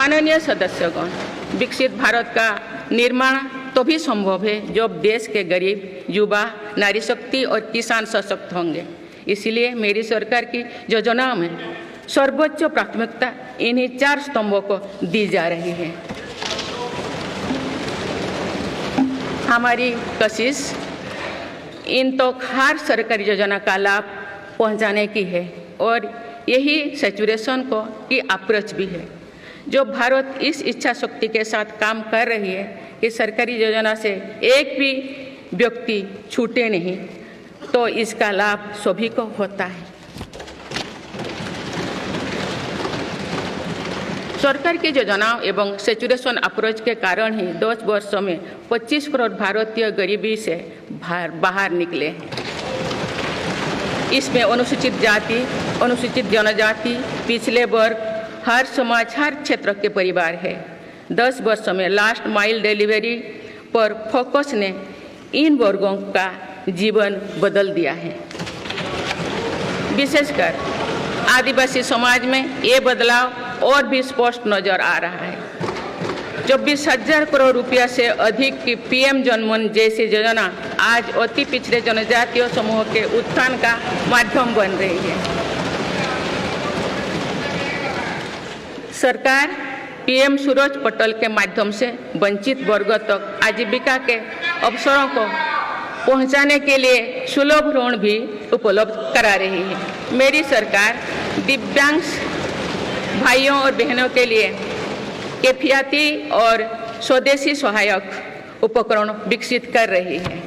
माननीय सदस्यगण, विकसित भारत का निर्माण तभी संभव है जब देश के गरीब, युवा, नारी शक्ति और किसान सशक्त होंगे। इसलिए मेरी सरकार की योजनाओं में सर्वोच्च प्राथमिकता इन्हीं 4 स्तंभों को दी जा रही है। हमारी कोशिश इन तो हर सरकारी योजना का लाभ पहुंचाने की है और यही सैचुरेशन को की अप्रोच भी है। जो भारत इस इच्छा शक्ति के साथ काम कर रही है कि सरकारी योजना से एक भी व्यक्ति छूटे नहीं, तो इसका लाभ सभी को होता है। सरकार की योजनाओं एवं सैचुरेशन अप्रोच के कारण ही 10 वर्षों में 25 करोड़ भारतीय गरीबी से बाहर निकले हैं। इसमें अनुसूचित जाति, अनुसूचित जनजाति, पिछले वर्ग, हर समाज, हर क्षेत्र के परिवार है। 10 वर्षों में लास्ट माइल डिलीवरी पर फोकस ने इन वर्गों का जीवन बदल दिया है। विशेषकर आदिवासी समाज में ये बदलाव और भी स्पष्ट नजर आ रहा है। 24,000 करोड़ रुपया से अधिक की पीएम जनमन जैसी योजना आज अति पिछड़े जनजातीय समूह के उत्थान का माध्यम बन रही है। सरकार पीएम सूरज पटल के माध्यम से वंचित वर्गों तक आजीविका के अवसरों को पहुंचाने के लिए सुलभ ऋण भी उपलब्ध करा रही है। मेरी सरकार दिव्यांग भाइयों और बहनों के लिए किफायती और स्वदेशी सहायक उपकरण विकसित कर रही है।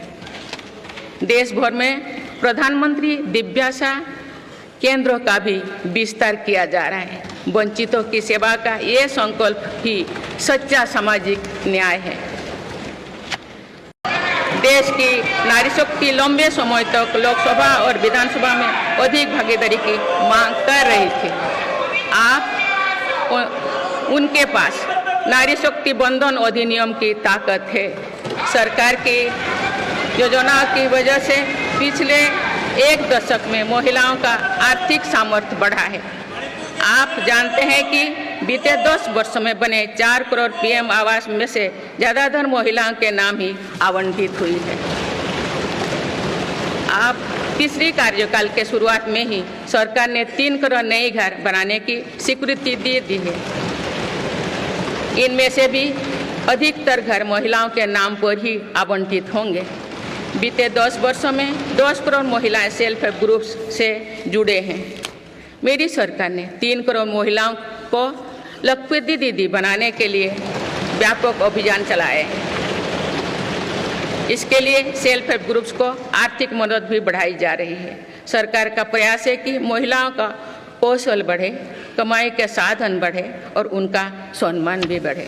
देश भर में प्रधानमंत्री दिव्याशा केंद्रों का भी विस्तार किया जा रहा है। वंचितों की सेवा का ये संकल्प ही सच्चा सामाजिक न्याय है। देश की नारी शक्ति लंबे समय तक लोकसभा और विधानसभा में अधिक भागीदारी की मांग कर रही थी। आप उनके पास नारी शक्ति बंधन अधिनियम की ताकत है। सरकार की योजनाओं की वजह से पिछले 1 दशक में महिलाओं का आर्थिक सामर्थ्य बढ़ा है। आप जानते हैं कि बीते 10 वर्षों में बने 4 करोड़ पीएम आवास में से ज़्यादातर महिलाओं के नाम ही आवंटित हुई है। आप तीसरी कार्यकाल के शुरुआत में ही सरकार ने 3 करोड़ नए घर बनाने की स्वीकृति दे दी है। इनमें से भी अधिकतर घर महिलाओं के नाम पर ही आवंटित होंगे। बीते 10 वर्षों में 10 करोड़ महिलाएं सेल्फ हेल्प ग्रुप्स से जुड़े हैं। मेरी सरकार ने 3 करोड़ महिलाओं को लखपति दीदी बनाने के लिए व्यापक अभियान चलाए हैं। इसके लिए सेल्फ हेल्प ग्रुप्स को आर्थिक मदद भी बढ़ाई जा रही है। सरकार का प्रयास है कि महिलाओं का कौशल बढ़े, कमाई के साधन बढ़े और उनका सम्मान भी बढ़े।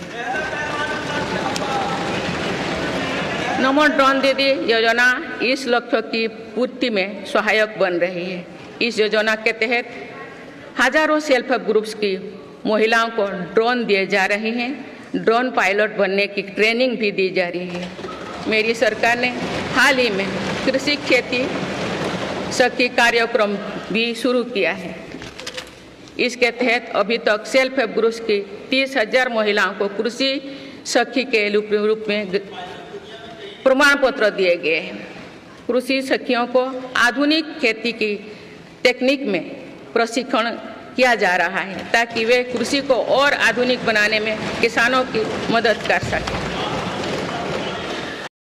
नमो ड्रोन दीदी योजना इस लक्ष्य की पूर्ति में सहायक बन रही है। इस योजना के तहत हजारों सेल्फ हेल्प ग्रुप्स की महिलाओं को ड्रोन दिए जा रहे हैं। ड्रोन पायलट बनने की ट्रेनिंग भी दी जा रही है। मेरी सरकार ने हाल ही में कृषि खेती सखी कार्यक्रम भी शुरू किया है। इसके तहत अभी तक सेल्फ हेल्प ग्रुप्स की 30,000 महिलाओं को कृषि सखी के रूप में प्रमाण पत्र दिए गए हैं। कृषि सखियों को आधुनिक खेती की टेक्निक में प्रशिक्षण किया जा रहा है ताकि वे कृषि को और आधुनिक बनाने में किसानों की मदद कर सकें।